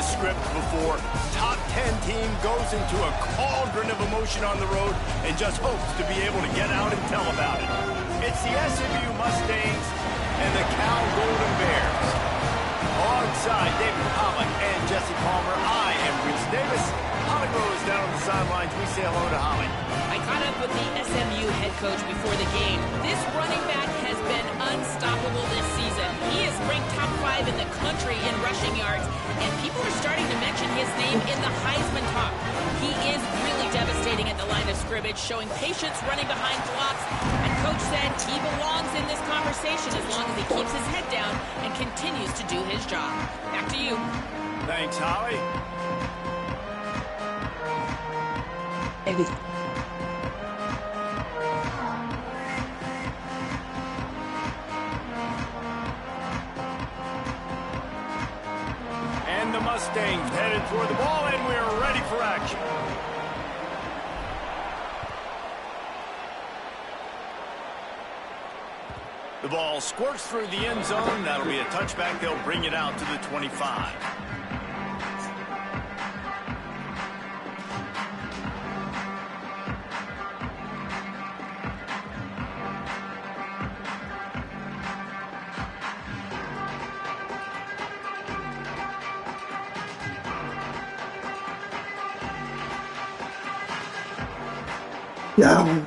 this script before. Top 10 team goes into a cauldron of emotion on the road and just hopes to be able to get out and tell about it. It's the SMU Mustangs and the Cal Golden Bears. Alongside David Pollock and Jesse Palmer, I am Reese Davis. Holly Rose down on the sidelines. We say hello to Holly. I caught up with the SMU head coach before the game. This running back has been unstoppable this season. He is ranked top 5 in the country in rushing yards, and people are starting to mention his name in the Heisman talk. He is really devastating at the line of scrimmage, showing patience running behind blocks, and coach said he belongs in this conversation as long as he keeps his head down and continues to do his job. Back to you. Thanks, Holly. Maybe. And the Mustangs headed toward the ball, and we're ready for action. The ball squirts through the end zone. That'll be a touchback. They'll bring it out to the 25. Yeah.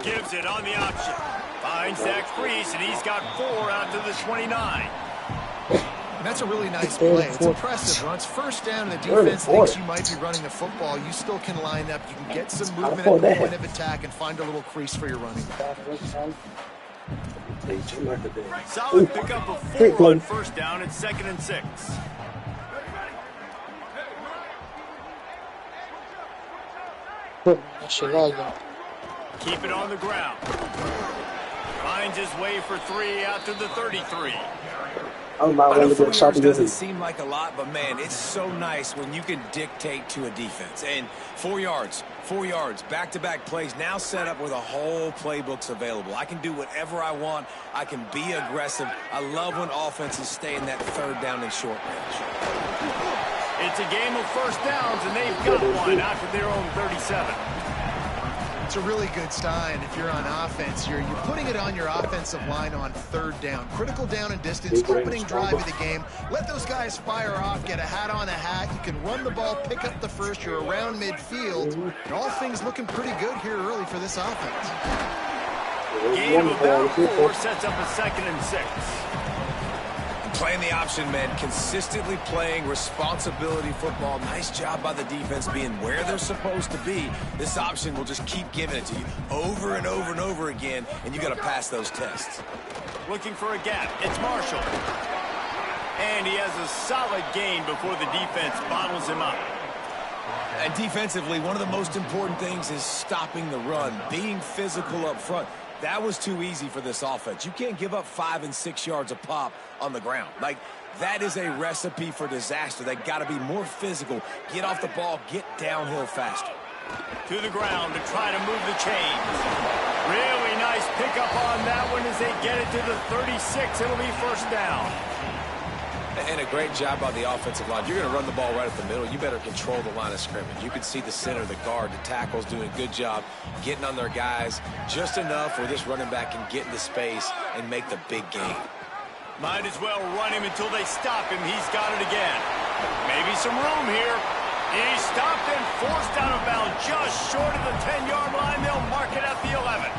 Gives it on the option. Finds Zach Freese, and he's got 4 out to the 29. And that's a really nice play. It's impressive. Once first down and the defense thinks you might be running the football, you still can line up. You can get some movement at the point of attack and find a little crease for your running back. Solid pickup of 4 on first down and 2nd and 6. Keep it on the ground. Finds his way for 3 out to the 33. I know 4 yards doesn't seem like a lot, but man, it's so nice when you can dictate to a defense. And 4 yards, back-to-back plays now set up with a whole playbooks available. I can do whatever I want. I can be aggressive. I love when offenses stay in that 3rd down and short range. It's a game of first downs, and they've got one out to their own 37. It's a really good sign if you're on offense. You're putting it on your offensive line on 3rd down. Critical down and distance, opening drive of the game. Let those guys fire off, get a hat on a hat. You can run the ball, pick up the first. You're around midfield. And all things looking pretty good here early for this offense. Game of about 4 sets up a 2nd and 6. Playing the option, man. Consistently playing responsibility football. Nice job by the defense being where they're supposed to be. This option will just keep giving it to you over and over and over again, and you got to pass those tests. Looking for a gap. It's Marshall. And he has a solid gain before the defense bottles him up. And defensively, one of the most important things is stopping the run, being physical up front. That was too easy for this offense. You can't give up 5 and 6 yards a pop on the ground. Like, that is a recipe for disaster. They got to be more physical. Get off the ball, get downhill faster. To the ground to try to move the chains. Really nice pickup on that one as they get it to the 36. It'll be first down. And a great job by the offensive line. You're going to run the ball right at the middle. You better control the line of scrimmage. You can see the center, the guard, the tackles doing a good job getting on their guys just enough where this running back can get into space and make the big gain. Might as well run him until they stop him. He's got it again. Maybe some room here. He's stopped and forced out of bounds just short of the 10-yard line. They'll mark it at the 11.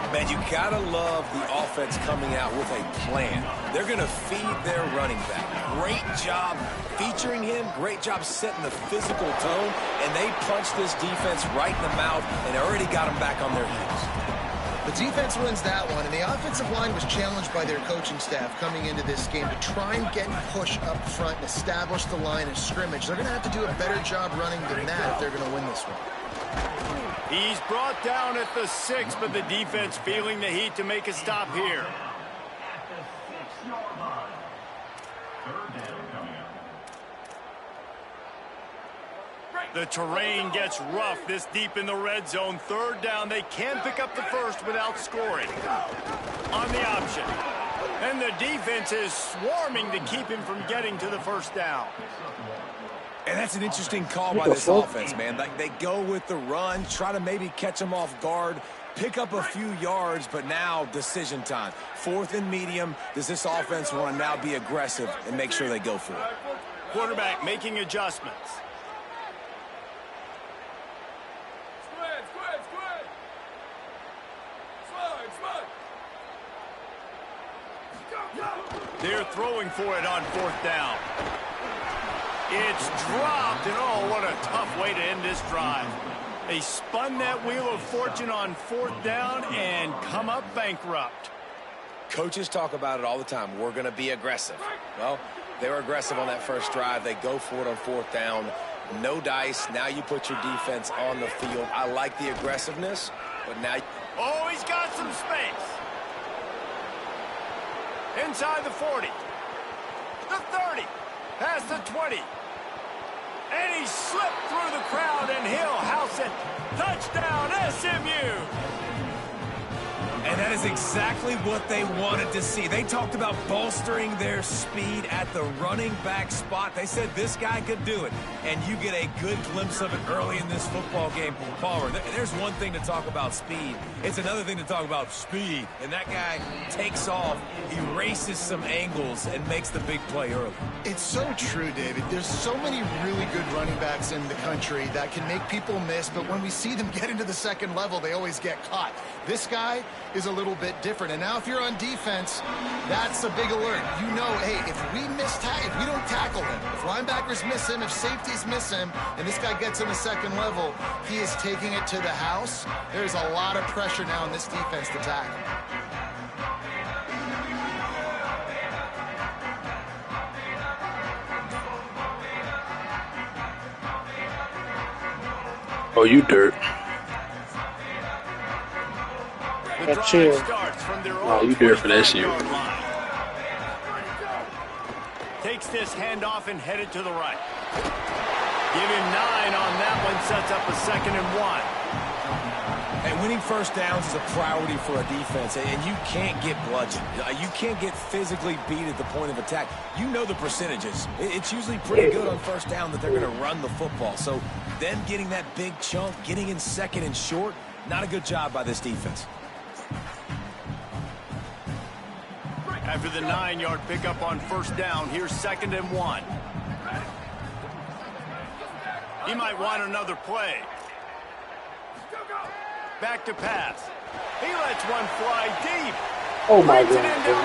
Man, you gotta love the offense coming out with a plan. They're gonna feed their running back. Great job featuring him. Great job setting the physical tone. And they punched this defense right in the mouth and already got them back on their heels. The defense wins that one, and the offensive line was challenged by their coaching staff coming into this game to try and get push up front and establish the line of scrimmage. They're going to have to do a better job running than that if they're going to win this one. He's brought down at the 6, but the defense feeling the heat to make a stop here. The terrain gets rough this deep in the red zone. Third down, they can pick up the first without scoring. On the option. And the defense is swarming to keep him from getting to the first down. And that's an interesting call by this offense, man. Like, they go with the run, try to maybe catch them off guard, pick up a few yards, but now decision time. 4th and medium. Does this offense want to now be aggressive and make sure they go for it? Quarterback making adjustments. They're throwing for it on 4th down. It's dropped, and oh, what a tough way to end this drive. They spun that wheel of fortune on 4th down and come up bankrupt. Coaches talk about it all the time. We're going to be aggressive. Well, they were aggressive on that first drive. They go for it on 4th down. No dice. Now you put your defense on the field. I like the aggressiveness, but now... Oh, he's got some space. Inside the 40. The 30. Past the 20. And he slipped through the crowd, and he'll house it. Touchdown, SMU. And that is exactly what they wanted to see. They talked about bolstering their speed at the running back spot. They said this guy could do it. And you get a good glimpse of it early in this football game. Palmer, there's one thing to talk about speed. It's another thing to talk about speed. And that guy takes off, erases some angles, and makes the big play early. It's so true, David. There's so many really good running backs in the country that can make people miss, but when we see them get into the second level, they always get caught. This guy is a little bit different. And now if you're on defense, that's a big alert. You know, hey, if we don't tackle him, if linebackers miss him, if safeties miss him, and this guy gets in the second level, he is taking it to the house. There's a lot of pressure now in this defense to tackle. Oh, you dirt. That chair. Oh, you dirt for that shit. Takes this handoff and headed to the right. Give him 9 on that one, sets up a 2nd and 1. And winning first downs is a priority for a defense, and you can't get bludgeoned. You can't get physically beat at the point of attack. You know the percentages. It's usually pretty good on first down that they're going to run the football. So them getting that big chunk, getting in 2nd and short, not a good job by this defense. After the 9-yard pickup on first down, here's 2nd and 1. He might want another play. Back to pass. He lets one fly deep. Oh my God.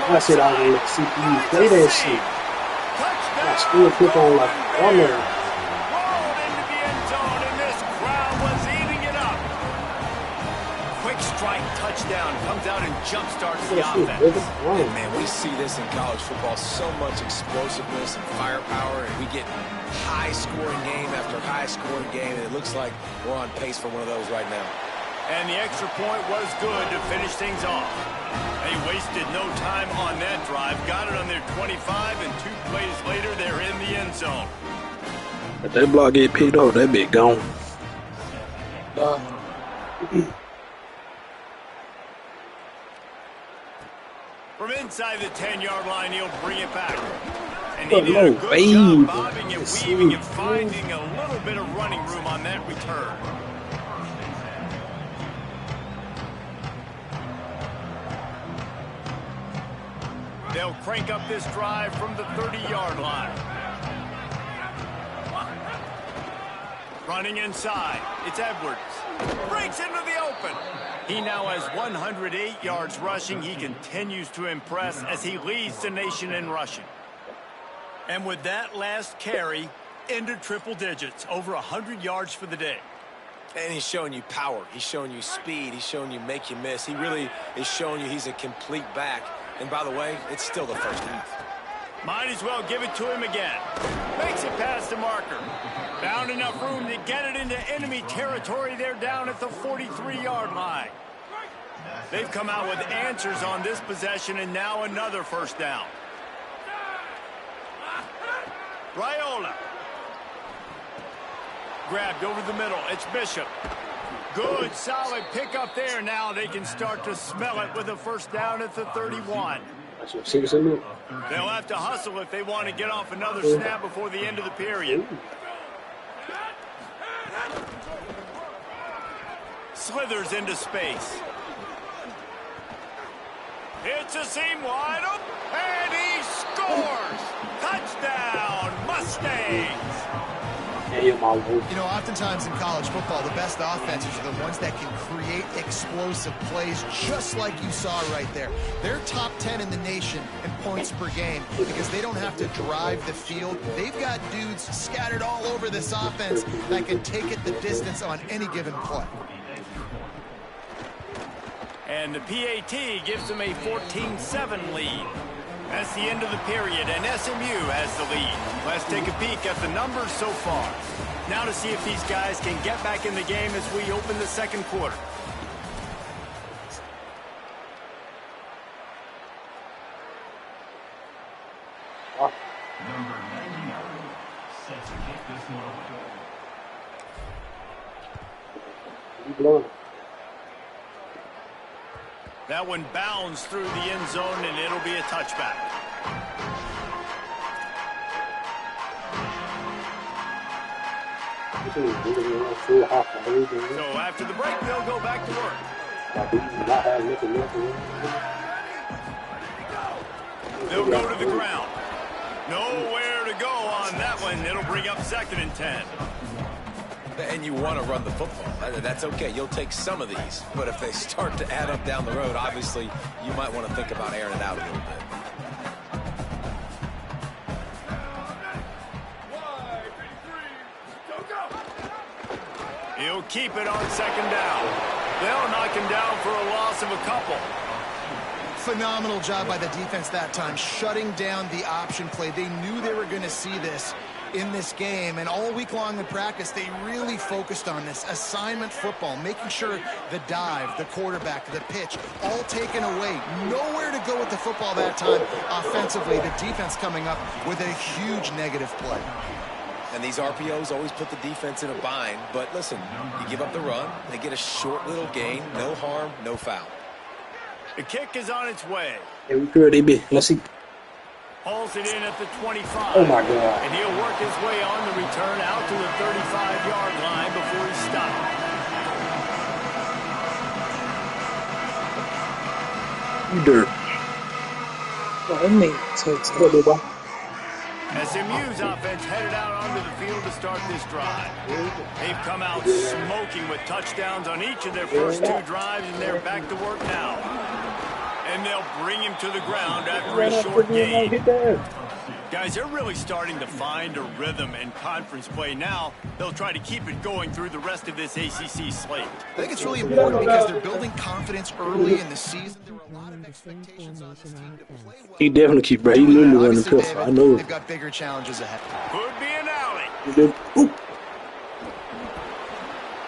I said I was going to let CPU play that shit. I still pick on like runner. Rolled into the end zone, and this crowd was eating it up. Quick strike touchdown comes out and jumpstarts the offense. And man, we see this in college football, so much explosiveness and firepower, and we get high-scoring game after high-scoring game, and it looks like we're on pace for one of those right now. And the extra point was good to finish things off. They wasted no time on that drive, got it on their 25, and 2 plays later, they're in the end zone. If that block get picked up, that be gone. From inside the 10-yard line, he'll bring it back. And he did a good job bobbing and weaving and finding a little bit of running room on that return. They'll crank up this drive from the 30-yard line. Running inside, it's Edwards. Breaks into the open. He now has 108 yards rushing. He continues to impress as he leads the nation in rushing. And with that last carry, into triple digits, over 100 yards for the day. And he's showing you power. He's showing you speed. He's showing you make you miss. He really is showing you he's a complete back. And by the way, it's still the first half. Might as well give it to him again. Makes it past the marker. Found enough room to get it into enemy territory. They're down at the 43-yard line. They've come out with answers on this possession, and now another first down. Raiola. Grabbed over the middle. It's Bishop. Good, solid pickup there. Now they can start to smell it with a first down at the 31. They'll have to hustle if they want to get off another snap before the end of the period. Slithers into space. It's a seam wide open, and he scores! Touchdown, Mustangs! You know, oftentimes in college football, the best offenses are the ones that can create explosive plays, just like you saw right there. They're top 10 in the nation in points per game because they don't have to drive the field. They've got dudes scattered all over this offense that can take it the distance on any given play. And the PAT gives them a 14-7 lead. That's the end of the period, and SMU has the lead. Let's take a peek at the numbers so far. Now to see if these guys can get back in the game as we open the second quarter. Number 99 set to kick this one. That one bounds through the end zone, and it'll be a touchback. So after the break, they'll go back to work. They'll go to the ground. Nowhere to go on that one. It'll bring up 2nd and 10. And you want to run the football. That's okay. You'll take some of these. But if they start to add up down the road, obviously, you might want to think about airing it out a little bit. He'll keep it on 2nd down. They'll knock him down for a loss of a couple. Phenomenal job by the defense that time, shutting down the option play. They knew they were going to see this in this game, and all week long in practice, they really focused on this assignment football, making sure the dive, the quarterback, the pitch, all taken away. Nowhere to go with the football that time offensively. The defense coming up with a huge negative play. And these RPOs always put the defense in a bind, but listen, you give up the run, they get a short little gain, no harm, no foul. The kick is on its way. Yeah, we could, DB. Let's see. Hauls it in at the 25. Oh, my God. And he'll work his way on the return out to the 35-yard line before he stopped. You dirt. SMU's offense headed out onto the field to start this drive. They've come out smoking with touchdowns on each of their first 2 drives, and they're back to work now. And they'll bring him to the ground after a short gain. Guys, they're really starting to find a rhythm in conference play now. They'll try to keep it going through the rest of this ACC slate. I think it's really important because they're building confidence early in the season. There are a lot of expectations on this team to play well. He definitely keep, bro. He literally running the pistol. I know. They've got bigger challenges ahead. Could be an alley.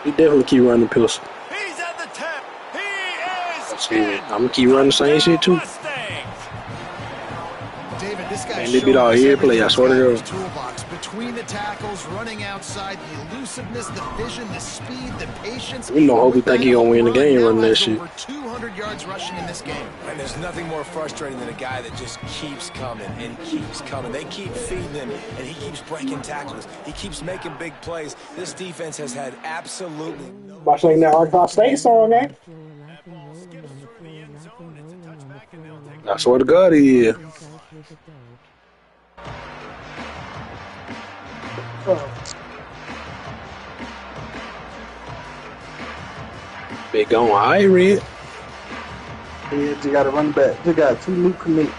He definitely keep running the pistol. He's at the 10. He is. I'm gonna keep running the same shit too. David, this guy's they beat all here play. I swear to God. Toolbox between the tackles, running outside, the elusiveness, the vision, the speed, the patience. We know how we think he gonna win the game running that shit. Over 200 yards rushing in this game. And there's nothing more frustrating than a guy that just keeps coming and keeps coming. They keep feeding him, and he keeps breaking tackles. He keeps making big plays. This defense has had absolutely no... Watch like that Arkansas State song, eh? I swear to God, he is. Big on high red. Yeah, you got to run back. You got 2 new commits.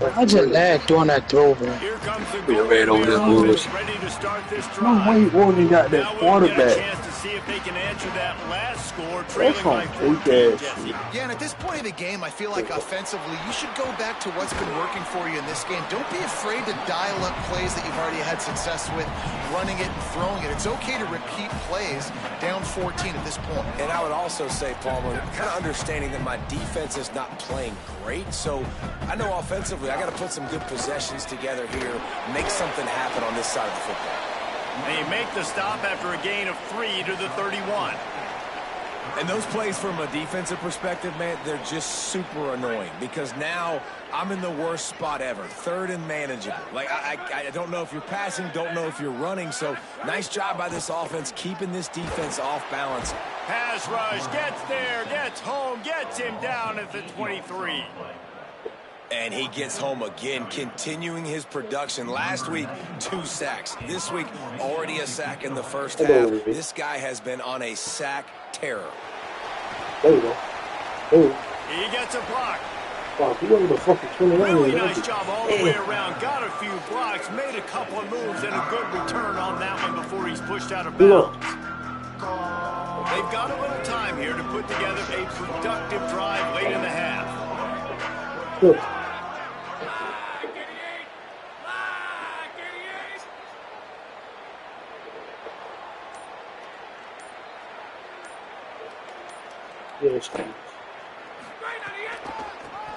I just lagged during that throw, bro. Here comes the We ran over this bullshit. ready to start this No drive. way Oregon got that Now we'll quarterback. get a chance to see if they can answer that last score, trailing That's by on 14, fake ass Jesse. Yeah, and at this point of the game, I feel like offensively, you should go back to what's been working for you in this game. Don't be afraid to dial up plays that you've already had success with, running it and throwing it. It's okay to repeat plays down 14 at this point. And I would also say, Palmer, kind of understanding that my defense is not playing great, so I know offensively I got to put some good possessions together here, make something happen on this side of the football. They make the stop after a gain of 3 to the 31. And those plays from a defensive perspective, man, they're just super annoying because now I'm in the worst spot ever, third and manageable. Like, I don't know if you're passing, don't know if you're running, so nice job by this offense keeping this defense off balance. Pass rush, gets there, gets home, gets him down at the 23. And he gets home again, continuing his production. Last week, 2 sacks. This week, already a sack in the first half. This guy has been on a sack terror. There you go. Ooh. He gets a block. Wow, he wasn't the fucking turn around. Really nice job all the way around. Got a few blocks, made a couple of moves, and a good return on that one before he's pushed out of bounds. They've got a little time here to put together a productive drive late in the half. Good. Yes.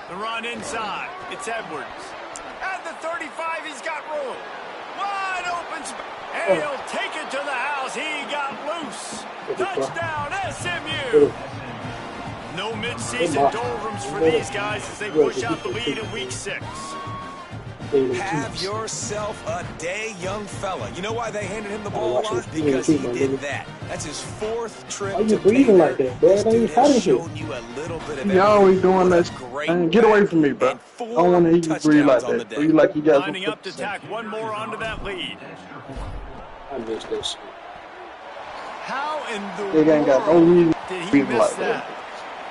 The run inside. It's Edwards. At the 35, he's got room. Wide open. And he'll take it to the house. He got loose. Touchdown, SMU. No mid-season doldrums for these guys as they push out the lead in week 6. Have yourself a day, young fella. You know why they handed him the ball a lot? Because he did that. That's his 4th trip Why to you breathing like that, bro? This That ain't dude funny has shit. shown you a little bit of You always doing what a that. great Man, get away from me, bro. and I don't want to hear you breathe like touchdowns on the that. day. Breathe like you got Lining up to tack one more onto that lead. I missed this. How in the They ain't got no world reason did he breathe miss like that? that.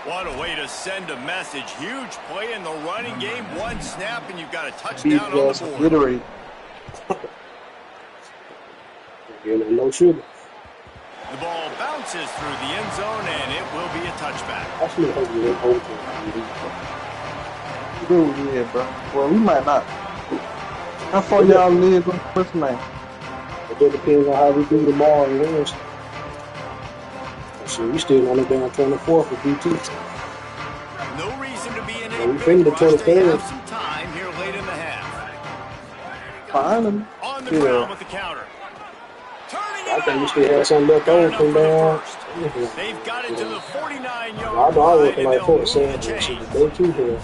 What a way to send a message. Huge play in the running game. One snap and you've got a Beef touchdown on gas the board. obliterated. No sugar. The ball bounces through the end zone and it will be a touchback. Actually, hope you didn't hold it. Dude, yeah, bro. Well, we might not. How far y'all live on first name? It depends on how we do tomorrow and Wednesday. So we still only down 24 for BT. No reason to be in Well, a we big finished the rush. They 23rd. have some time here late in the half. Fine. On the ground with the counter. Turning I it think we out. still had something left Got over enough from for the down. first. They've got it to the 49-yard I line, know I working and like they'll foot move the saying chains. they too here.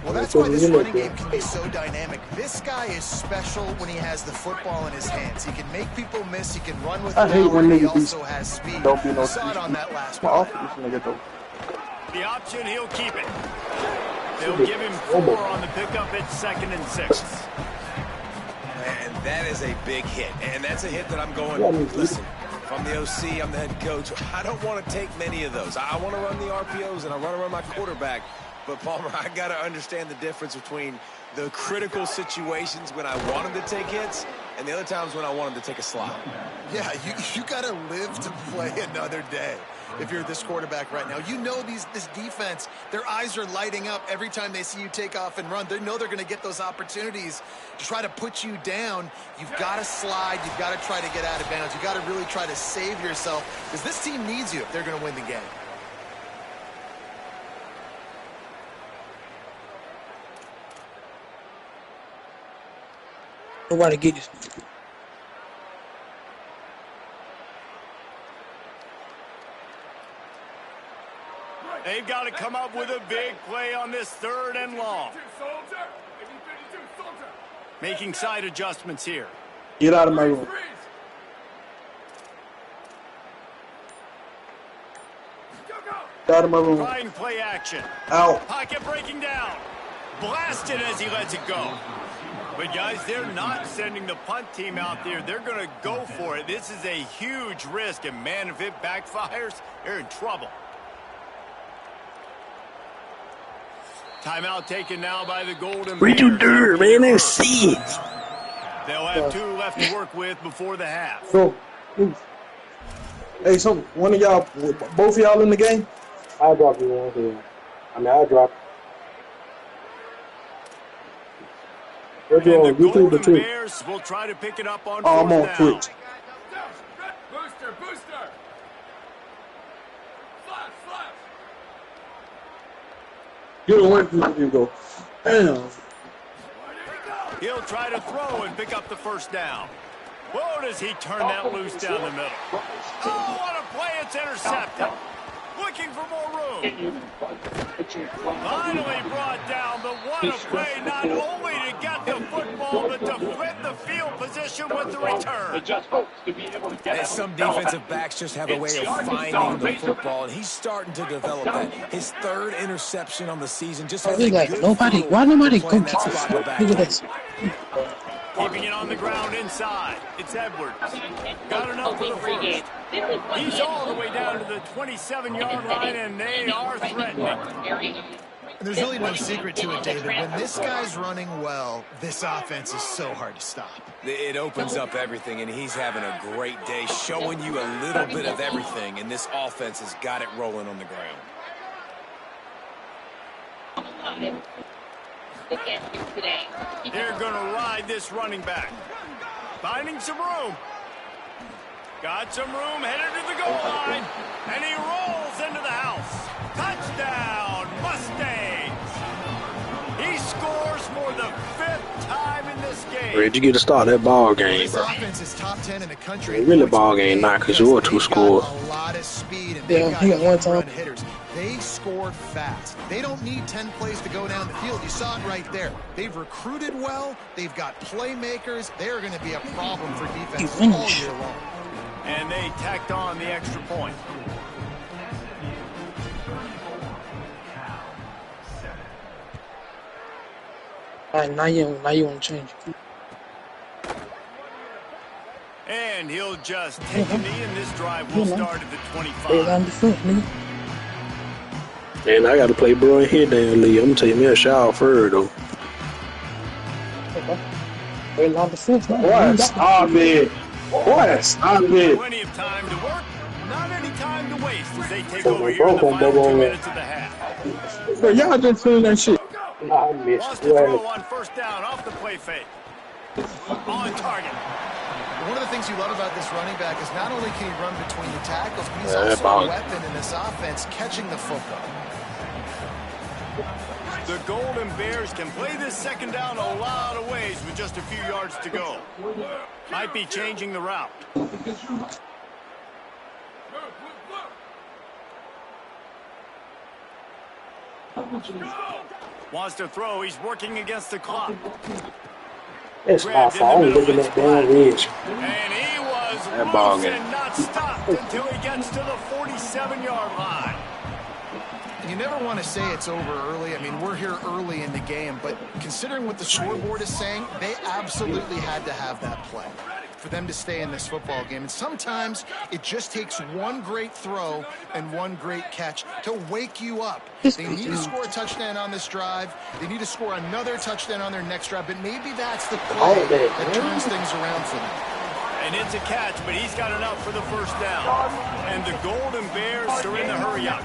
Well, that's why this running game can be so dynamic. This guy is special when he has the football in his hands. He can make people miss. He can run with I hate power. when He niggas be- also has speed. Don't be no Saw it on that last My play. office nigga though. The option, he'll keep it. They'll give him 4 on the pickup at 2nd and 6. And that is a big hit. And that's a hit that I'm going, listen, from the OC, I'm the head coach. I don't want to take many of those. I want to run the RPOs and I want to run my quarterback. But, Palmer, I got to understand the difference between the critical situations when I want him to take hits and the other times when I want him to take a slide. Yeah, you got to live to play another day. If you're this quarterback right now, you know this defense, their eyes are lighting up every time they see you take off and run. They know they're going to get those opportunities to try to put you down. You've got to slide. You've got to try to get out of bounds. You've got to really try to save yourself because this team needs you if they're going to win the game. Nobody get this. They've got to come up with a big play on this 3rd and long. Making side adjustments here. Get out of my room. Get out of my room. Trying play action. Out. Pocket breaking down. Blasted as he lets it go. But, guys, they're not sending the punt team out there. They're going to go for it. This is a huge risk, and, man, if it backfires, they're in trouble. Timeout taken now by the Golden Bears. What you do, man? Let's see. They'll have 2 left to work with before the half. Go. Hey, so one of y'all, both of y'all in the game? I'll drop you one here. I'll drop. Where'd you And on? the You threw the Golden two. Bears will try to pick it up on Oh, I'm 4th on down. Twitch. Get away from me, you go. Damn. He'll try to throw and pick up the 1st down. Whoa, does he turn that loose down the middle? Oh, what a play. It's intercepted. Looking for more room. Finally brought down, but what a play, not only to get the football, but to flip the field position with the return. And some defensive backs just have a way of finding the football, and he's starting to develop that. His third interception on the season just has a good nobody. feel Why nobody for go playing that spot in the back. Look at this. Keeping it on the ground inside. It's Edwards. Got enough for the first. He's all the way down to the 27-yard line, and they are threatening. There's really no secret to it, David. When this guy's running well, this offense is so hard to stop. It opens up everything, and he's having a great day, showing you a little bit of everything, and this offense has got it rolling on the ground. They're going to ride this running back. Finding some room. Got some room, headed to the goal line. And he rolls into the house. Touchdown, Mustangs. He scores for the 5th time in this game. Where'd you get to start that ball game, This bro? offense is top 10 in the country. It really ball game not because you were too scored. A lot of speed, and Yeah, he got one time. run hitters. They scored fast. They don't need 10 plays to go down the field. You saw it right there. They've recruited well. They've got playmakers. They're going to be a problem for defense all year long. And they tacked on the extra point. All right, now you want to change. And he'll just take a knee, and this drive will start at the Stay on 25. the front, nigga. And I got to play bro here, damn Lee. I'm going to take me a shower first, though. Okay. Stay on the front. Boy, stop it. Boy, stop it. Plenty of time to work, not any time to waste as they take Oh, over here in the broke on, final 2 bro. minutes of the half. Bro, y'all just seen that shit. I missed Wants to throw it. on first down off the play fake. On target. One of the things you love about this running back is not only can he run between the tackles, but he's Yeah, also ball. a weapon in this offense, catching the football. The Golden Bears can play this second down a lot of ways with just a few yards to go. Might be changing the route. Wants to throw. He's working against the clock. It's my fault. I'm looking at damn Ridge. And he was That ball loose game. and not stopped until he gets to the 47-yard line. You never want to say it's over early. I mean, we're here early in the game, but considering what the scoreboard is saying, they absolutely had to have that play for them to stay in this football game. And sometimes it just takes one great throw and one great catch to wake you up. They need to score a touchdown on this drive. They need to score another touchdown on their next drive, but maybe that's the play that turns things around for them. And it's a catch, but he's got enough for the first down. And the Golden Bears are in the hurry-up.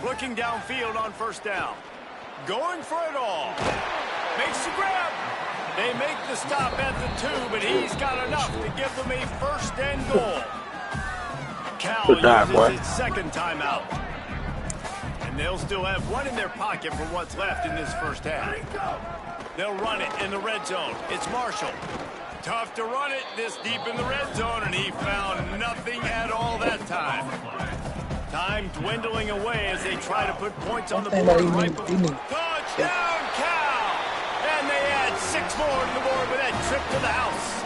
Looking downfield on first down. Going for it all. Makes the grab. They make the stop at the 2, but he's got enough to give them a first and goal. Cal uses its second timeout. And they'll still have one in their pocket for what's left in this first half. They'll run it in the red zone. It's Marshall. Tough to run it this deep in the red zone, and he found nothing at all that time. Time dwindling away as they try to put points on the board right before. Touchdown, Cal! And they add 6 more to the board with that trip to the house.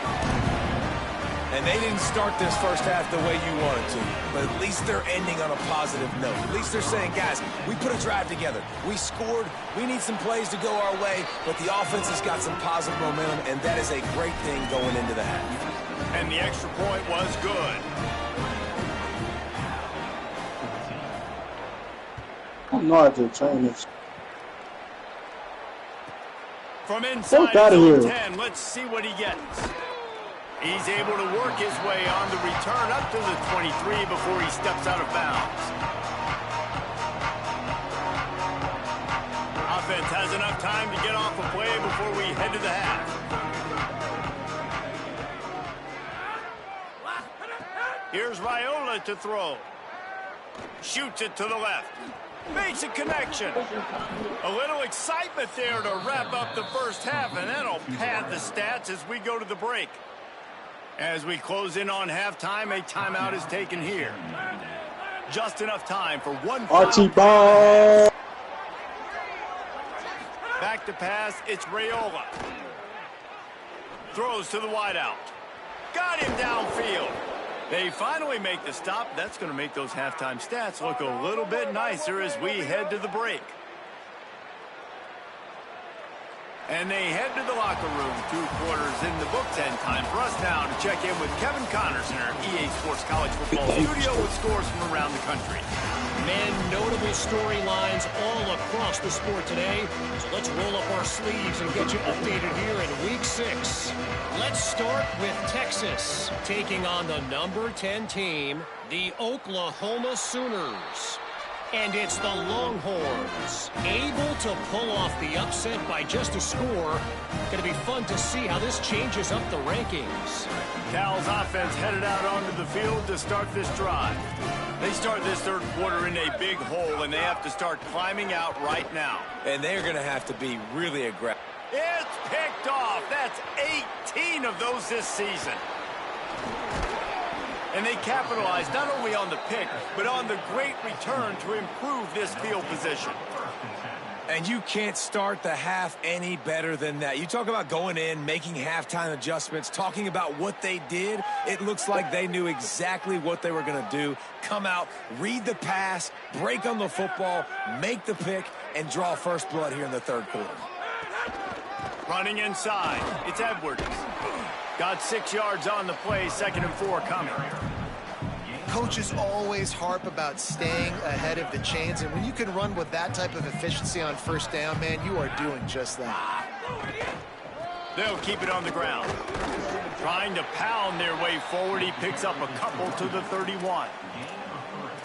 And they didn't start this first half the way you wanted to, but at least they're ending on a positive note. At least they're saying, guys, we put a drive together. We scored. We need some plays to go our way, but the offense has got some positive momentum, and that is a great thing going into the half. And the extra point was good. I know I just changed this. From inside Get outta zone here. 10, let's see what he gets. He's able to work his way on the return up to the 23 before he steps out of bounds. Offense has enough time to get off a play before we head to the half. Here's Raiola to throw. Shoots it to the left. Makes a connection. A little excitement there to wrap up the first half, and that'll pad the stats as we go to the break. As we close in on halftime, a timeout is taken here. Just enough time for one Archie ball. Back to pass, it's Raiola. Throws to the wideout. Got him downfield. They finally make the stop. That's going to make those halftime stats look a little bit nicer as we head to the break. And they head to the locker room. 2 quarters in the books, and time for us now to check in with Kevin Connors in our EA Sports College Football studio with scores from around the country. Man, notable storylines all across the sport today. So let's roll up our sleeves and get you updated here in Week 6. Let's start with Texas, taking on the number 10 team, the Oklahoma Sooners. And it's the Longhorns, able to pull off the upset by just a score. Going to be fun to see how this changes up the rankings. Cal's offense headed out onto the field to start this drive. They start this third quarter in a big hole, and they have to start climbing out right now. And they're going to have to be really aggressive. It's picked off. That's 18 of those this season. And they capitalized not only on the pick, but on the great return to improve this field position. And you can't start the half any better than that. You talk about going in, making halftime adjustments, talking about what they did. It looks like they knew exactly what they were going to do. Come out, read the pass, break on the football, make the pick, and draw first blood here in the third quarter. Running inside, it's Edwards. Got 6 yards on the play, 2nd and 4 coming. Coaches always harp about staying ahead of the chains, and when you can run with that type of efficiency on first down, man, you are doing just that. They'll keep it on the ground. Trying to pound their way forward. He picks up a couple to the 31.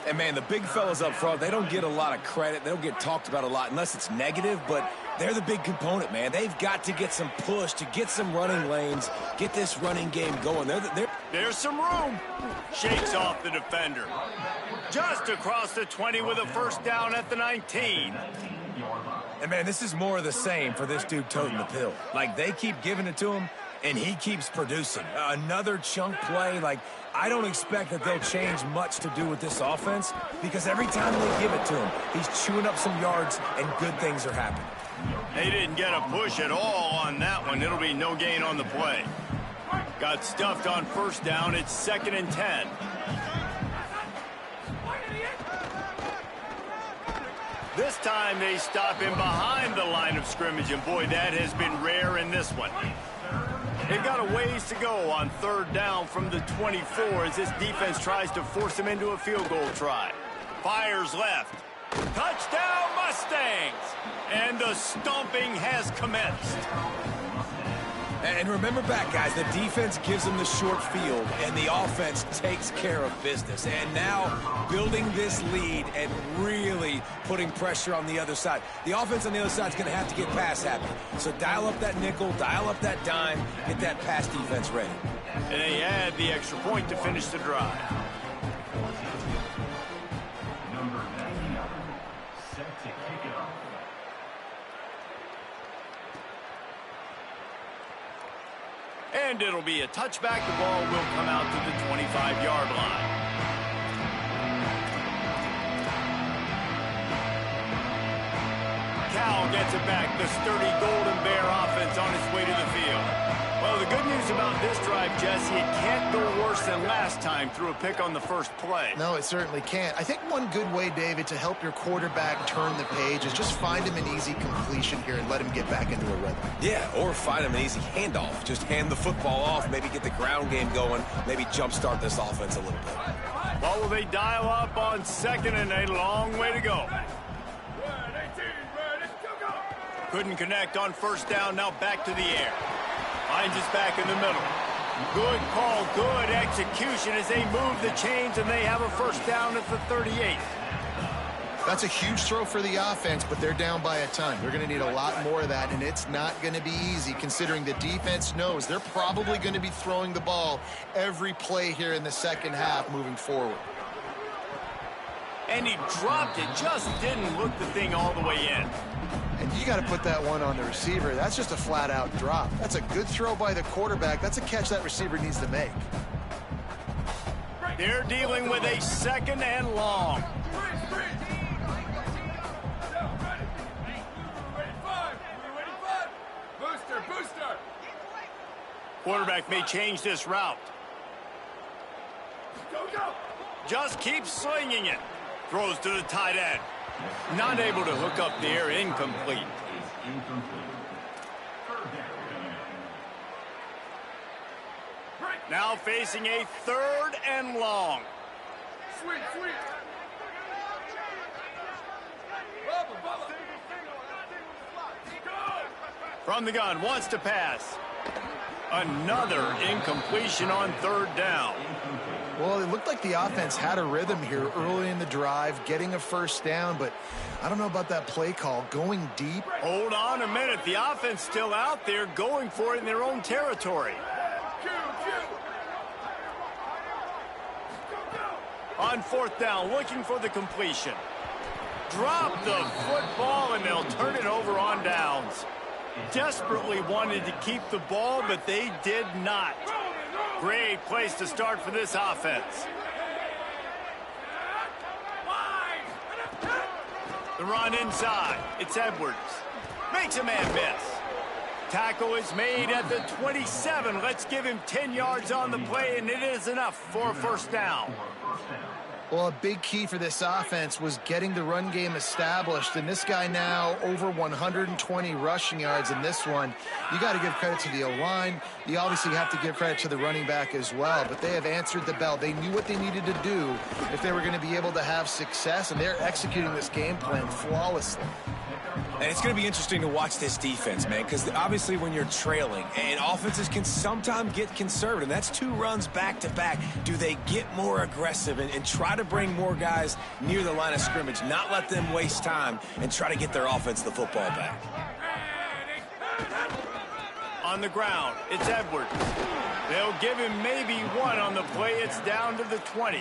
And, man, the big fellas up front, they don't get a lot of credit. They don't get talked about a lot unless it's negative, but they're the big component, man. They've got to get some push, to get some running lanes, get this running game going. There's some room. Shakes off the defender. Just across the 20 with a first down at the 19. And, man, this is more of the same for this dude toting the pill. Like, they keep giving it to him, and he keeps producing. Another chunk play. Like, I don't expect that they'll change much to do with this offense because every time they give it to him, he's chewing up some yards and good things are happening. They didn't get a push at all on that one. It'll be no gain on the play. Got stuffed on first down. It's 2nd and 10. This time they stop him behind the line of scrimmage, and boy, that has been rare in this one. They've got a ways to go on 3rd down from the 24 as this defense tries to force him into a field goal try. Fires left. Touchdown Mustangs! And the stomping has commenced. And remember back, guys, the defense gives them the short field, and the offense takes care of business. And now building this lead and really putting pressure on the other side. The offense on the other side is going to have to get pass happy. So dial up that nickel, dial up that dime, get that pass defense ready. And they add the extra point to finish the drive. Number 99, set to kick it off. And it'll be a touchback. The ball will come out to the 25-yard line. Cal gets it back. The sturdy Golden Bear offense on its way to the field. Well, the good news about this drive, Jesse, it can't go worse than last time through a pick on the first play. No, it certainly can't. I think one good way, David, to help your quarterback turn the page is just find him an easy completion here and let him get back into a rhythm. Yeah, or find him an easy handoff. Just hand the football off, maybe get the ground game going, maybe jumpstart this offense a little bit. Well, will they dial up on 2nd and a long way to go? Couldn't connect on first down, now back to the air. Finds us back in the middle. Good call, good execution as they move the chains, and they have a first down at the 38. That's a huge throw for the offense, but they're down by a ton. They're going to need a lot more of that, and it's not going to be easy considering the defense knows they're probably going to be throwing the ball every play here in the second half moving forward. and he dropped it. Just didn't look the thing all the way in. And you got to put that one on the receiver. That's just a flat-out drop. That's a good throw by the quarterback. That's a catch that receiver needs to make. They're dealing with a 2nd and long. Quarterback may change this route. Just keeps slinging it. Throws to the tight end. Not able to hook up there. Incomplete. Now facing a 3rd and long. From the gun, wants to pass. Another incompletion on 3rd down. Well, it looked like the offense had a rhythm here early in the drive, getting a 1st down, but I don't know about that play call, going deep. Hold on a minute. The offense still out there going for it in their own territory. On 4th down, looking for the completion. Drop the football, and they'll turn it over on downs. Desperately wanted to keep the ball, but they did not. Great place to start for this offense. The run inside. It's Edwards. Makes a man miss. Tackle is made at the 27. Let's give him 10 yards on the play, and it is enough for a 1st down. Well, a big key for this offense was getting the run game established, and this guy now over 120 rushing yards in this one. You got to give credit to the O-line. You obviously have to give credit to the running back as well, but they have answered the bell. They knew what they needed to do if they were going to be able to have success, and they're executing this game plan flawlessly. And it's going to be interesting to watch this defense, man, because obviously when you're trailing, and offenses can sometimes get conservative. That's 2 runs back-to-back. Do they get more aggressive and try to bring more guys near the line of scrimmage, not let them waste time, and try to get their offense the football back? On the ground, it's Edwards. They'll give him maybe 1 on the play. It's down to the 20.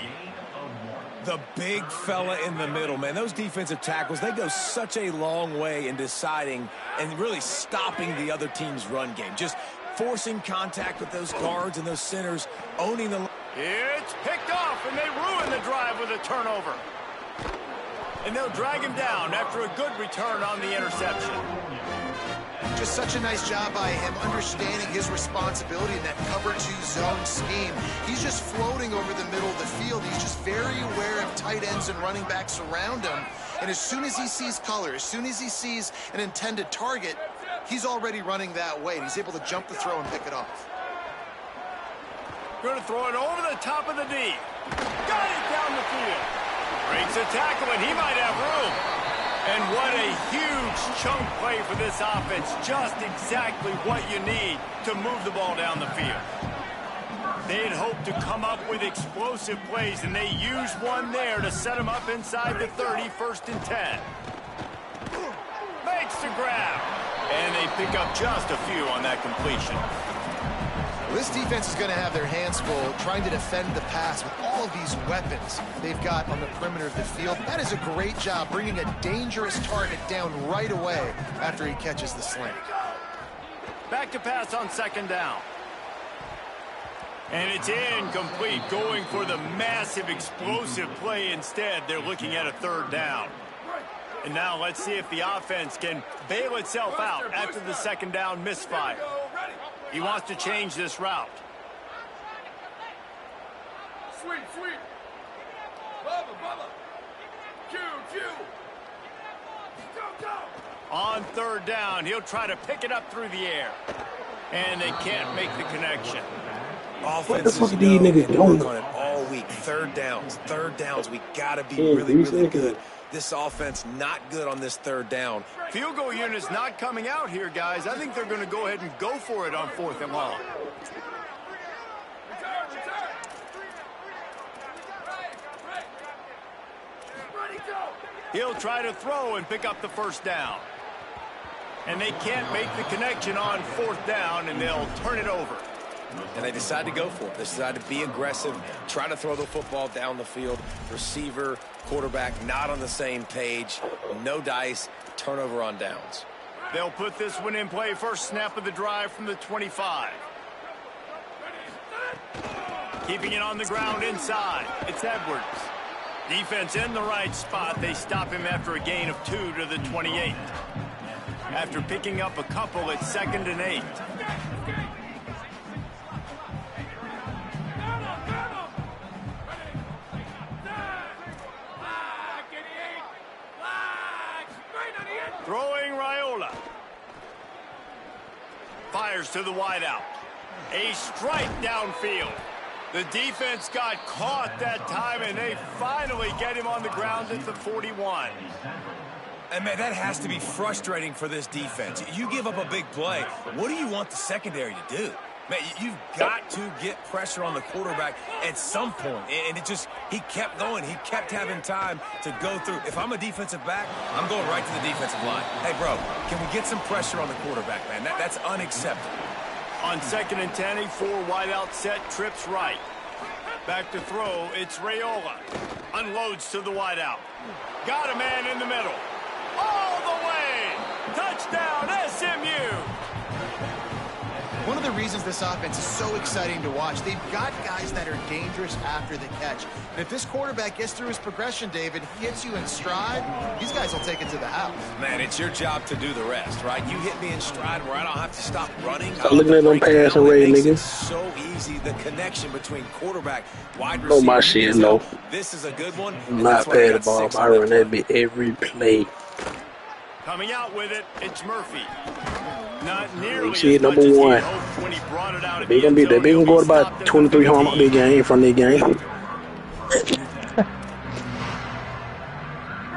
The big fella in the middle, man. Those defensive tackles, they go such a long way in deciding and really stopping the other team's run game. Just forcing contact with those guards and those centers, owning the... It's picked off, and they ruin the drive with a turnover. And they'll drag him down after a good return on the interception. Just such a nice job by him understanding his responsibility in that cover 2 zone scheme. He's just floating over the middle of the field. He's just very aware of tight ends and running backs around him. And as soon as he sees color, as soon as he sees an intended target, he's already running that way. And he's able to jump the throw and pick it off. Going to throw it over the top of the D. Got it down the field. Breaks a tackle, and he might have room. And what a huge chunk play for this offense. Just exactly what you need to move the ball down the field. They had hoped to come up with explosive plays, and they used one there to set them up inside the 30, 1st and 10. Makes the grab. And they pick up just a few on that completion. This defense is going to have their hands full trying to defend the pass with all of these weapons they've got on the perimeter of the field. That is a great job bringing a dangerous target down right away after he catches the slant. Back to pass on 2nd down. And it's incomplete, going for the massive explosive play instead. They're looking at a 3rd down. And now let's see if the offense can bail itself out after the 2nd down misfire. He wants to change this route. Sweet. Bubba. Q. Go. On 3rd down, he'll try to pick it up through the air. And they can't make the connection. What the fuck are these niggas doing? On it all week. 3rd downs. We got to be really good. This offense not good on this 3rd down. Field goal unit's not coming out here, guys. I think they're going to go ahead and go for it on 4th and long. He'll try to throw and pick up the 1st down. And they can't make the connection on 4th down, and they'll turn it over. And they decide to go for it. They decide to be aggressive, try to throw the football down the field. Receiver, quarterback, not on the same page. No dice, turnover on downs. They'll put this one in play. First snap of the drive from the 25. Keeping it on the ground inside. It's Edwards. Defense in the right spot. They stop him after a gain of 2 to the 28. After picking up a couple, it's 2nd and 8. Throwing Raiola. Fires to the wideout. A strike downfield. The defense got caught that time, and they finally get him on the ground at the 41. And, man, that has to be frustrating for this defense. You give up a big play. What do you want the secondary to do? Man, you've got to get pressure on the quarterback at some point. And he kept going. He kept having time to go through. If I'm a defensive back, I'm going right to the defensive line. Hey, bro, can we get some pressure on the quarterback, man? That's unacceptable. On 2nd and 10, a 4 wideout set, trips right. Back to throw, it's Raiola. Unloads to the wideout. Got a man in the middle. All the way! Touchdown, SMU! One of the reasons this offense is so exciting to watch, they've got guys that are dangerous after the catch. And if this quarterback gets through his progression, David, hits you in stride, these guys will take it to the house. Man, it's your job to do the rest, right? You hit me in stride where I don't have to stop running. Stop looking at them passing rate, niggas. So easy, the connection between quarterback, wide receiver. No, my shit, no. This is a good one. I'm not PayDaBillz. I run that bit every play. Coming out with it, it's Murphy. Not nearly see as much number as he one. hoped when he brought it out. They gonna go about 23 home out the game from the game.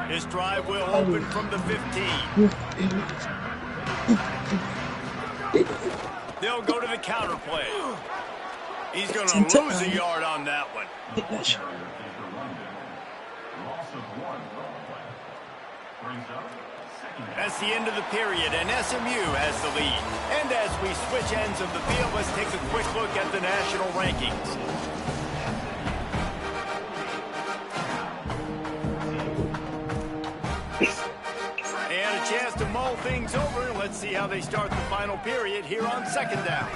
His drive will open from the 15. They'll go to the counter play. He's going to lose a yard on that one. That's the end of the period, and SMU has the lead. And as we switch ends of the field, let's take a quick look at the national rankings. And a chance to mull things over. Let's see how they start the final period here on 2nd down.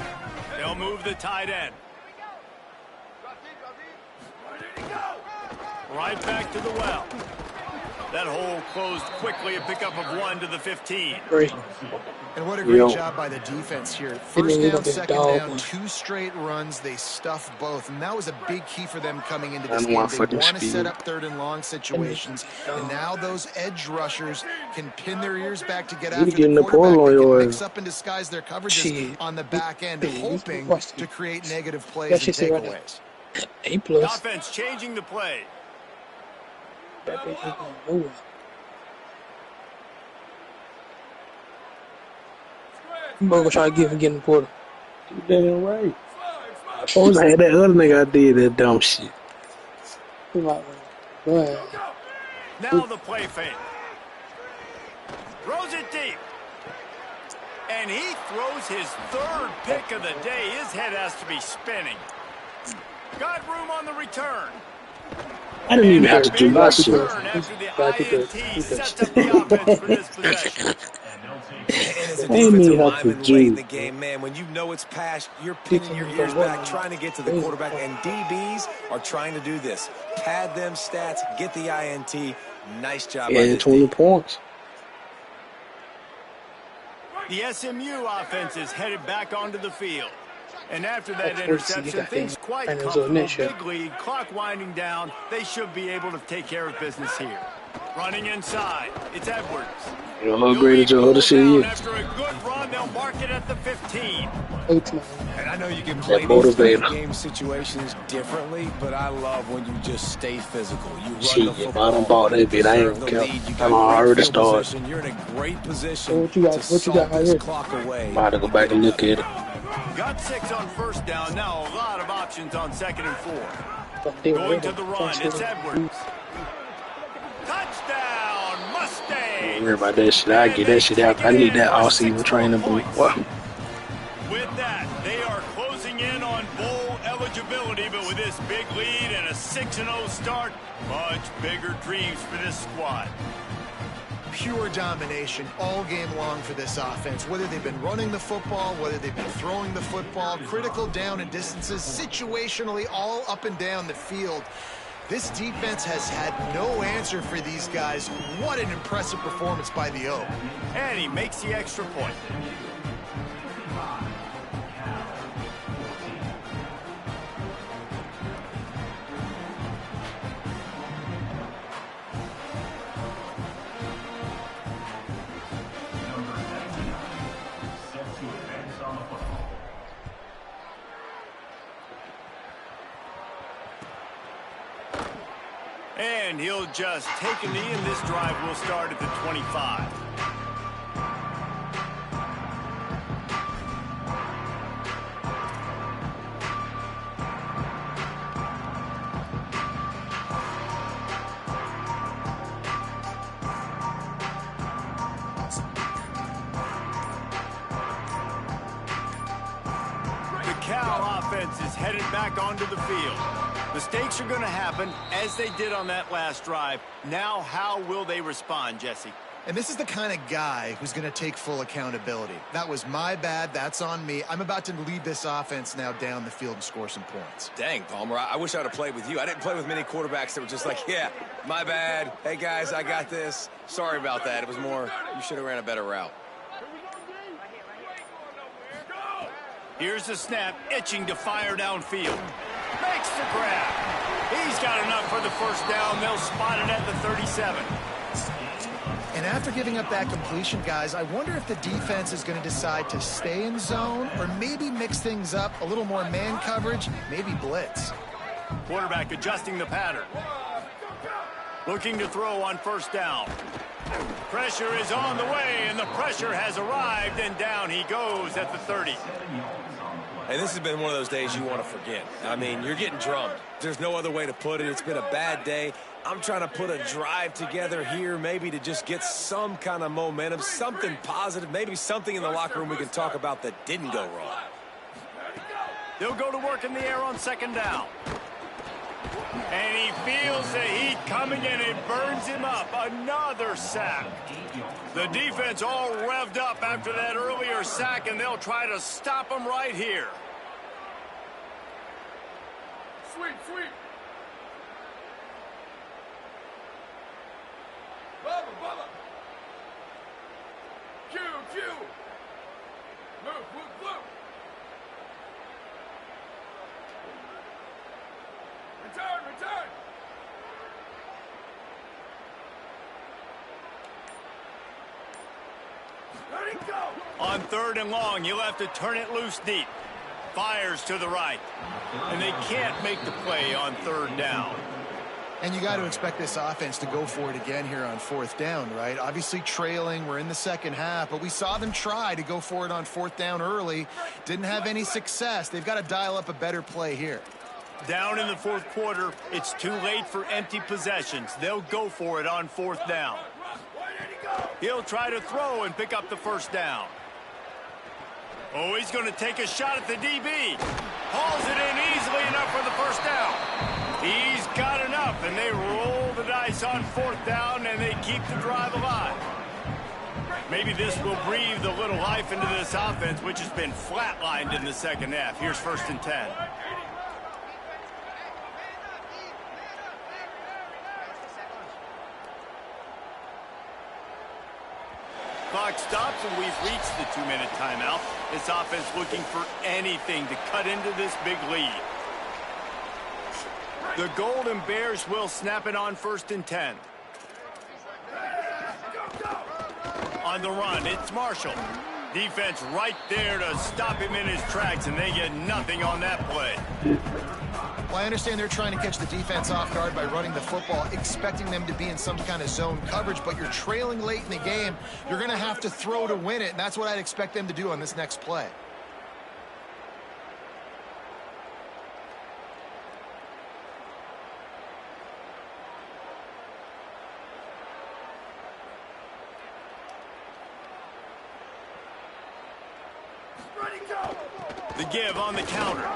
They'll move the tight end. Right back to the well. That hole closed quickly, a pickup of 1 to the 15. And what a great job by the defense here. First down, 2nd down, 2 straight runs. They stuffed both, and that was a big key for them coming into this game. They want to set up 3rd and long situations, and now those edge rushers can pin their ears back to get after the quarterback. They can mix up and disguise their coverages on the back end, hoping to create negative plays and takeaways. The offense changing the play. I'm gonna try to give him getting the quarter. Damn right. Oh, that other nigga I did that dumb shit. Now the play fake. Throws it deep. And he throws his 3rd pick of the day. His head has to be spinning. Got room on the return. I didn't even have to do my shit. After the INT sets up the offense for this possession. And as a defensive lineman late in the game, man, when you know it's pass, you're pinning your ears back, trying to get to the quarterback, and DBs are trying to do this. Pad them stats, get the INT. Nice job. Yeah, 20 points. The SMU offense is headed back onto the field. And after that interception, things quite comfortable. Big lead, clock winding down. They should be able to take care of business here. Running inside, it's Edwards. You know how great a to see you. After a good run, they'll mark it at the 15. And I know you can play these game situations differently, but I love when you just stay physical. You run the football. If I don't ball that bit, I ain't gonna count. I'm already started. You're in a great position to salt this clock away. I'm about to go back and look at it. Got 6 on 1st down. Now a lot of options on 2nd and 4. Going to the run, it's Edwards. Touchdown, Mustang! Don't worry about that shit. I get that shit out. I need that all-season training boot. Wow. With that, they are closing closing in on bowl eligibility, but with this big lead and a 6-0 start, much bigger dreams for this squad. Pure domination all game long for this offense, whether they've been running the football, whether they've been throwing the football, critical down and distances, situationally all up and down the field. This defense has had no answer for these guys. What an impressive performance by the O. And he makes the extra point. And he'll just take a knee, and this drive will start at the 25. The Cal offense is headed back onto the field. Mistakes are going to happen, as they did on that last drive. Now, how will they respond, Jesse? And this is the kind of guy who's going to take full accountability. That was my bad. That's on me. I'm about to lead this offense now down the field and score some points. Dang, Palmer, I wish I would have played with you. I didn't play with many quarterbacks that were just like, yeah, my bad. Hey, guys, I got this. Sorry about that. It was more, you should have ran a better route. Here's the snap, itching to fire downfield. Makes the grab. He's got enough for the first down. They'll spot it at the 37. And after giving up that completion, guys, I wonder if the defense is going to decide to stay in zone or maybe mix things up, a little more man coverage, maybe blitz. Quarterback adjusting the pattern. Looking to throw on first down. Pressure is on the way, and the pressure has arrived, and down he goes at the 30. And this has been one of those days you want to forget. I mean, you're getting drummed. There's no other way to put it. It's been a bad day. I'm trying to put a drive together here, maybe to just get some kind of momentum, something positive, maybe something in the locker room we can talk about that didn't go wrong. They'll go to work in the air on second down. And he feels the heat coming, and it burns him up. Another sack. The defense all revved up after that earlier sack, and they'll try to stop him right here. Sweep, sweep. Bubba, Bubba. Q, Q. Move, move, move. Return, return. Let it go. On third and long, you'll have to turn it loose deep. Fires to the right. And they can't make the play on third down. And you got to expect this offense to go for it again here on fourth down, right? Obviously trailing, we're in the second half, but we saw them try to go for it on fourth down early. Didn't have any success. They've got to dial up a better play here. Down in the fourth quarter, it's too late for empty possessions. They'll go for it on fourth down. He'll try to throw and pick up the first down. Oh, he's going to take a shot at the DB. Hauls it in easily enough for the first down. He's got enough, and they roll the dice on fourth down, and they keep the drive alive. Maybe this will breathe a little life into this offense, which has been flatlined in the second half. Here's 1st and 10. Clock stops, and we've reached the 2-minute timeout. This offense looking for anything to cut into this big lead. The Golden Bears will snap it on 1st and 10. On the run, it's Marshall. Defense right there to stop him in his tracks, and they get nothing on that play. Well, I understand they're trying to catch the defense off guard by running the football, expecting them to be in some kind of zone coverage, but you're trailing late in the game. You're going to have to throw to win it, and that's what I'd expect them to do on this next play. Ready, go. The give on the counter.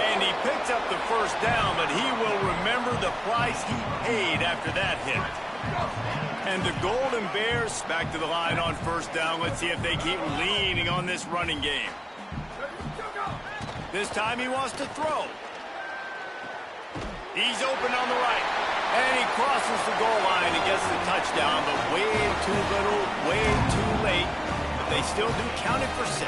And he picks up the first down, but he will remember the price he paid after that hit. And the Golden Bears back to the line on first down. Let's see if they keep leaning on this running game. This time he wants to throw. He's open on the right. And he crosses the goal line and gets the touchdown, but way too little, way too late. But they still do count it for 6.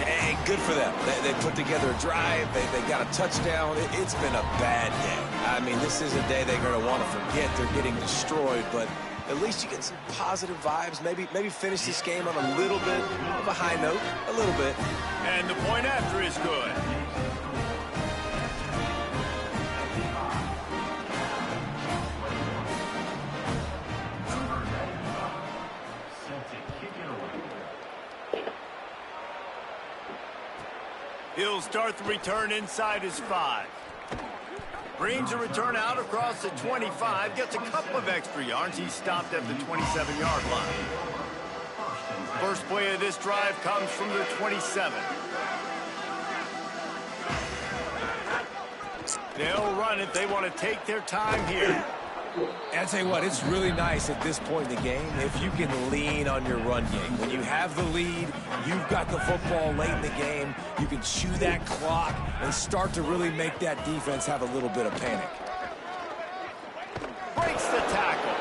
Hey, good for them. They put together a drive. They got a touchdown. It's been a bad day. I mean, this is a day they're going to want to forget. They're getting destroyed, but at least you get some positive vibes. Maybe finish this game on a little bit of a high note, a little bit. And the point after is good. He'll start the return inside his 5. Brings a return out across the 25. Gets a couple of extra yards. He's stopped at the 27-yard line. First play of this drive comes from the 27. They'll run it. They want to take their time here. And I'll tell you what, it's really nice at this point in the game if you can lean on your run game. When you have the lead, you've got the football late in the game, you can chew that clock and start to really make that defense have a little bit of panic. Breaks the tackle.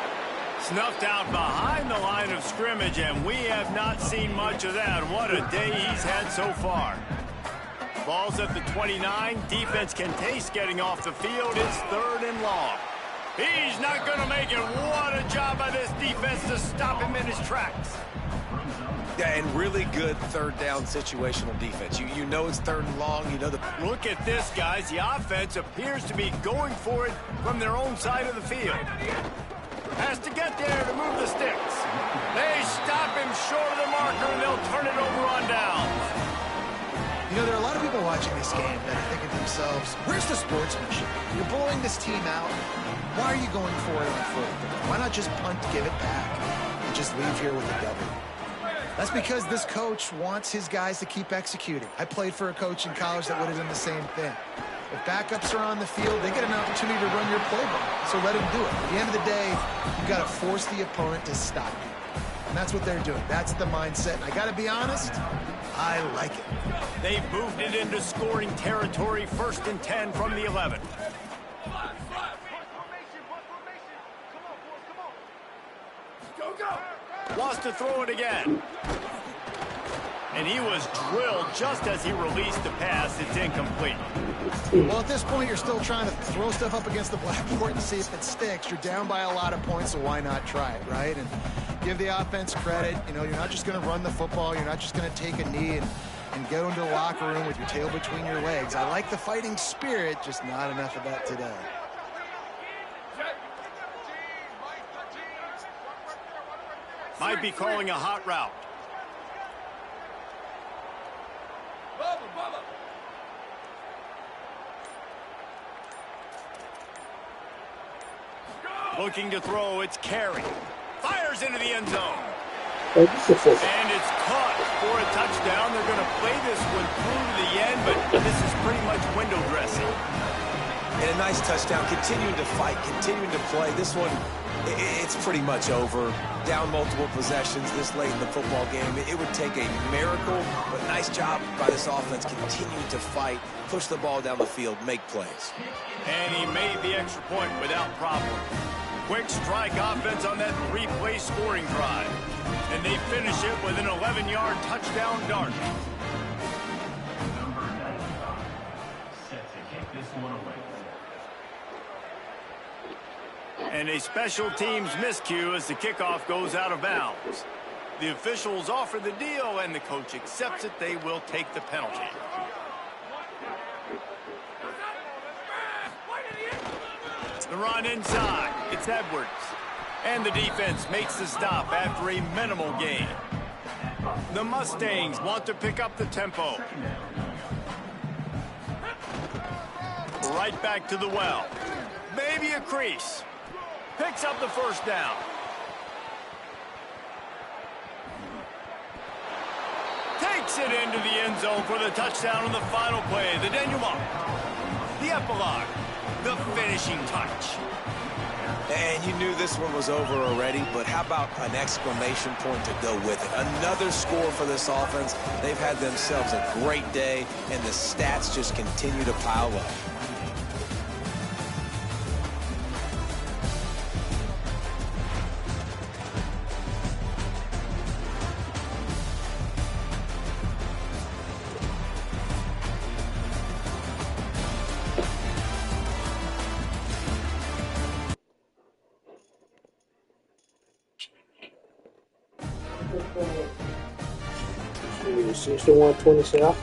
Snuffed out behind the line of scrimmage, and we have not seen much of that. What a day he's had so far. Ball's at the 29. Defense can taste getting off the field. It's 3rd and long. He's not going to make it. What a job by this defense to stop him in his tracks. Yeah, and really good 3rd down situational defense. You know it's 3rd and long. You know the. Look at this, guys. The offense appears to be going for it from their own side of the field. Has to get there to move the sticks. They stop him short of the marker, and they'll turn it over on downs. You know, there are a lot of people watching this game that are thinking to themselves, where's the sportsmanship? You're blowing this team out. Why are you going for it on 4th down? Why not just punt, give it back, and just leave here with a W? That's because this coach wants his guys to keep executing. I played for a coach in college that would have done the same thing. If backups are on the field, they get an opportunity to run your playbook, so let them do it. At the end of the day, you've got to force the opponent to stop you. And that's what they're doing. That's the mindset. And I got to be honest, I like it. They've moved it into scoring territory, 1st and 10 from the 11. Wants to throw it again. And he was drilled just as he released the pass. It's incomplete. Well, at this point, you're still trying to throw stuff up against the blackboard and see if it sticks. You're down by a lot of points, so why not try it, right? And give the offense credit. You know, you're not just going to run the football. You're not just going to take a knee and go into the locker room with your tail between your legs. I like the fighting spirit, just not enough of that today. Might be calling a hot route. Looking to throw, it's Carey. Fires into the end zone. And it's caught for a touchdown. They're going to play this one through to the end, but this is pretty much window dressing. And a nice touchdown, continuing to fight, continuing to play. This one, it's pretty much over. Down multiple possessions this late in the football game. It would take a miracle, but nice job by this offense continuing to fight, push the ball down the field, make plays. And he made the extra point without problem. Quick strike offense on that 3-play scoring drive. And they finish it with an 11-yard touchdown dart. Number 95, set to kick this one away. And a special teams miscue as the kickoff goes out of bounds. The officials offer the deal, and the coach accepts it. They will take the penalty. The run inside. It's Edwards. And the defense makes the stop after a minimal gain. The Mustangs want to pick up the tempo. Right back to the well. Maybe a crease. Picks up the first down. Takes kicks it into the end zone for the touchdown on the final play. The denouement, the epilogue, the finishing touch. And you knew this one was over already, but how about an exclamation point to go with it? Another score for this offense. They've had themselves a great day, and the stats just continue to pile up. Shoot, 61-27.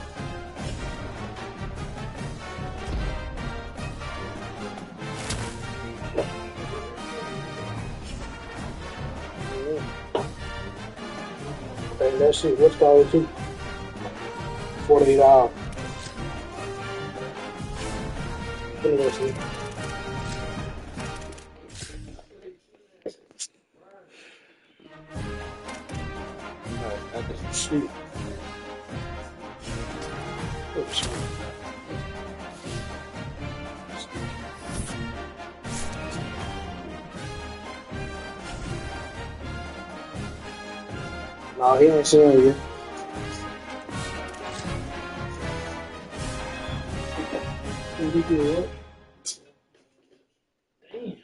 Okay, let's see. What's called too? 48 hours. Let me go see. I can sleep. Oops. No, he ain't saying you. Did he do what? Damn.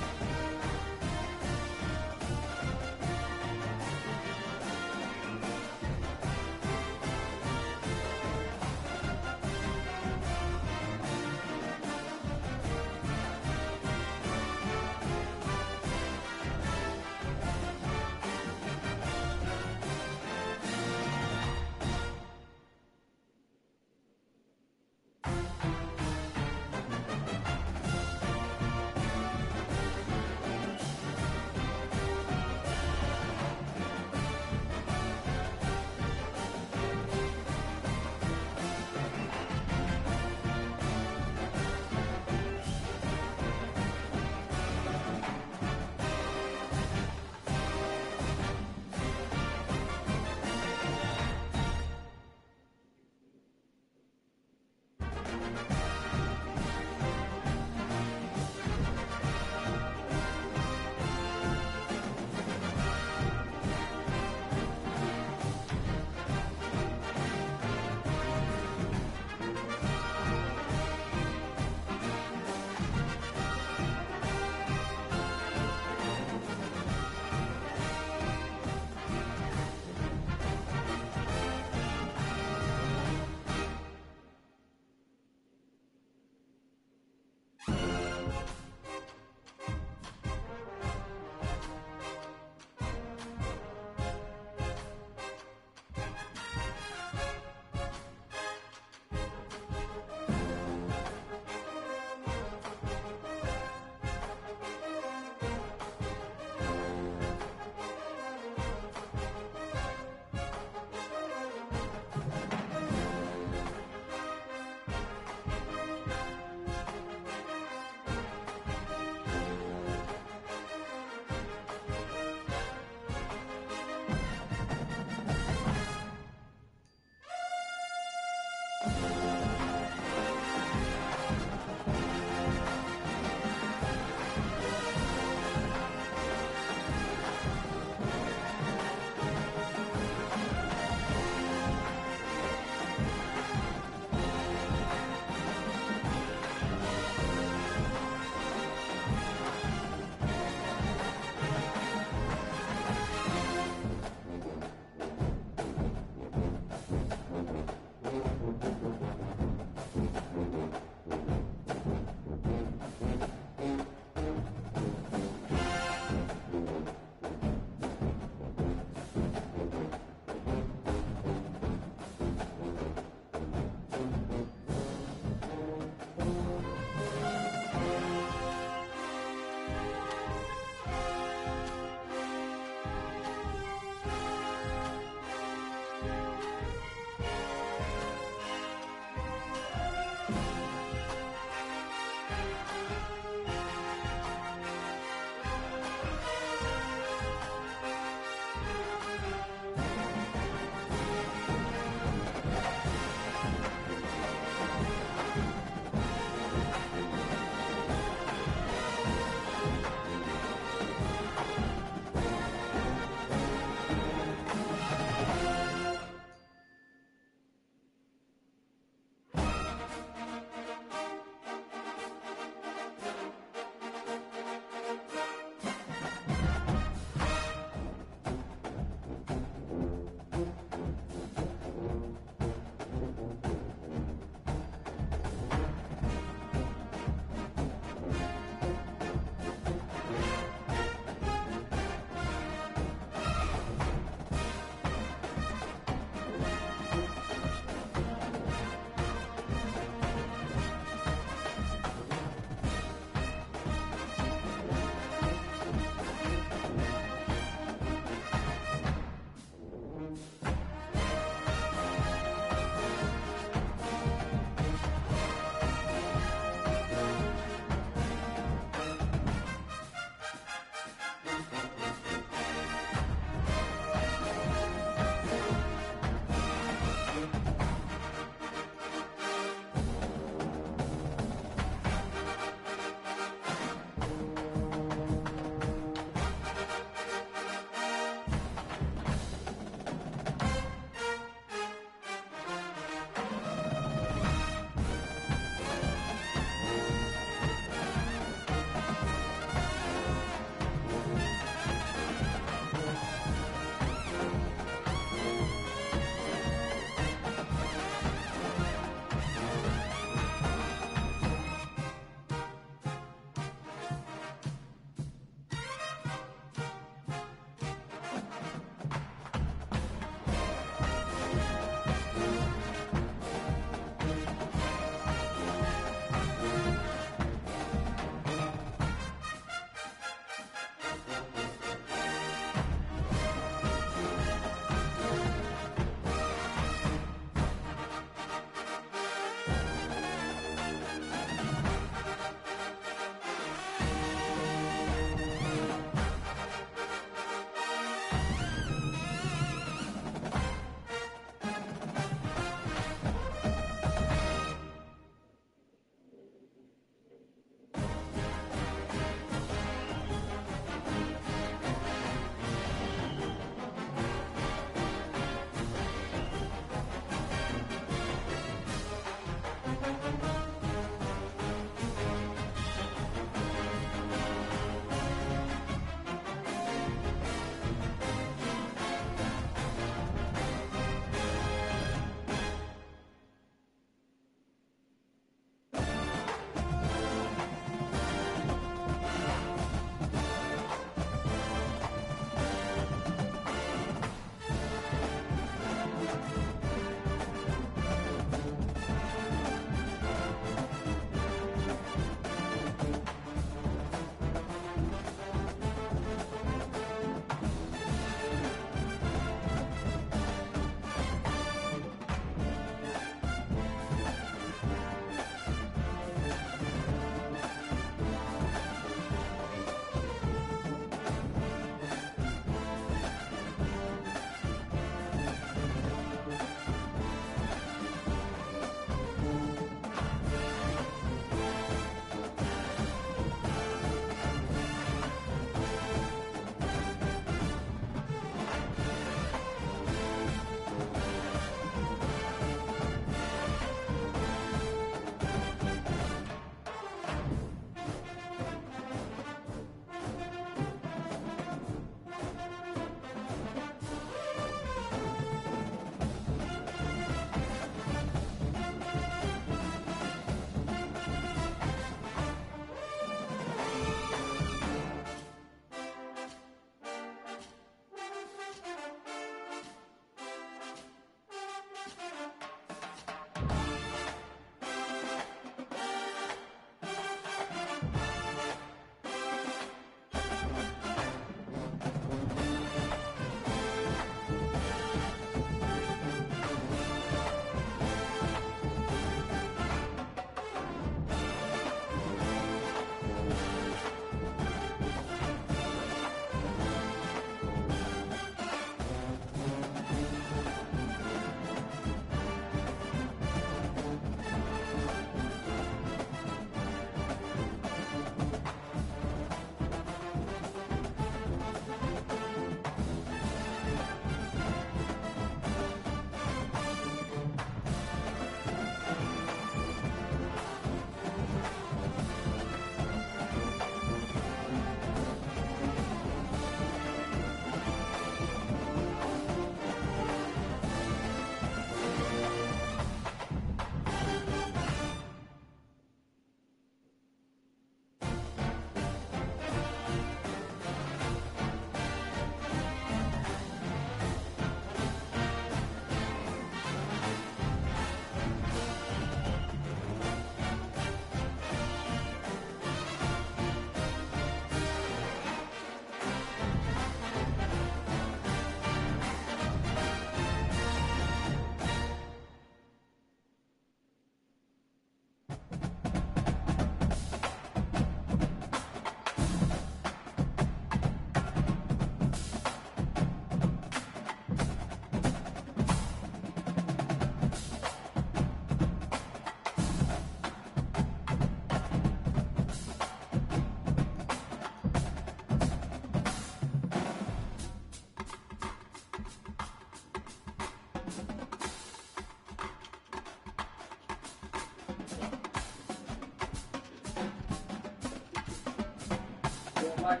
Look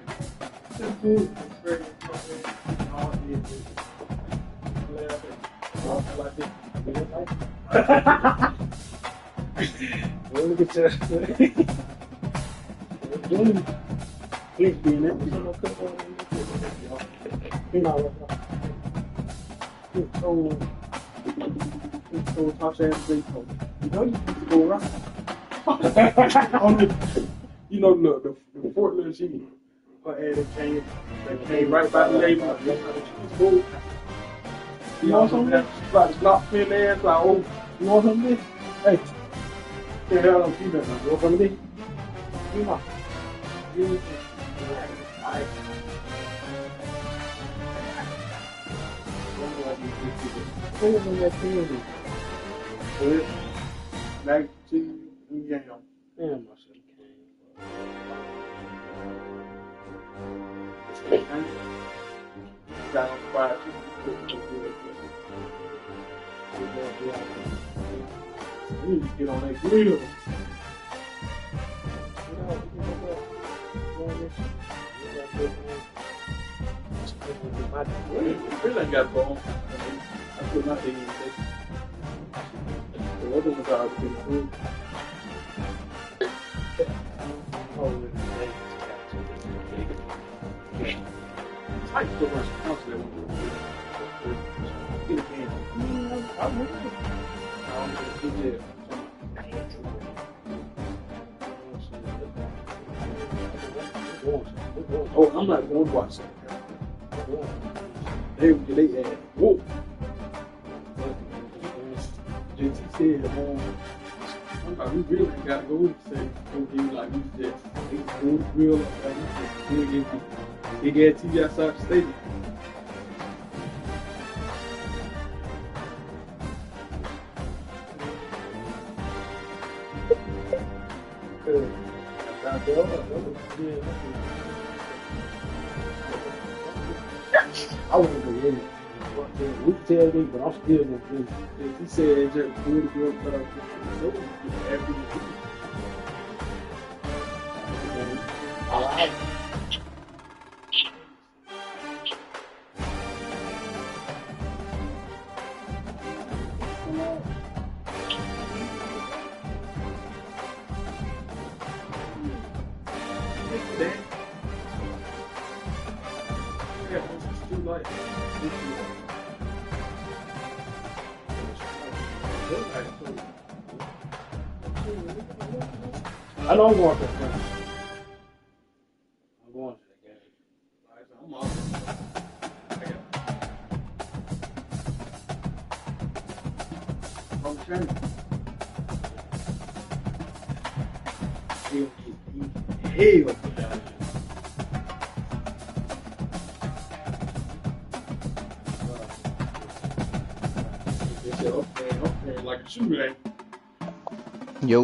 at that. Please be in it. So touch ass big toe. You know you need to go around. You know, look, the Fort Little G, her ass came right by the label. You want some of this? Like block pin ass, like, oh, you want some of this? Hey, can't have no peanut now. You want some of this? Come on. Back to you. Damn, my shit came. Got on fire. We need to get on that grill. Really ain't got a bone. I put my thing in there. The other ones are pretty cool. I used to rush the house there. Get a can. I'm with you. I'm going to get there. Oh, I'm not going to watch that. They had whoa. JT said, we really got to go and say, okay, like we said, they go to grill, big ass TV outside the stadium. I wouldn't go in. We tell me, but I'm still going to do it. If he said just do the girl cut off the every I like it. I know I'm going to that game. I'm going to that game. I'm off. I'm trying. He'll put that. Okay, like a shooter. Yo.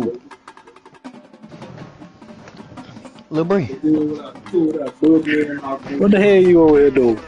Lil Bree. What the hell you over here doing?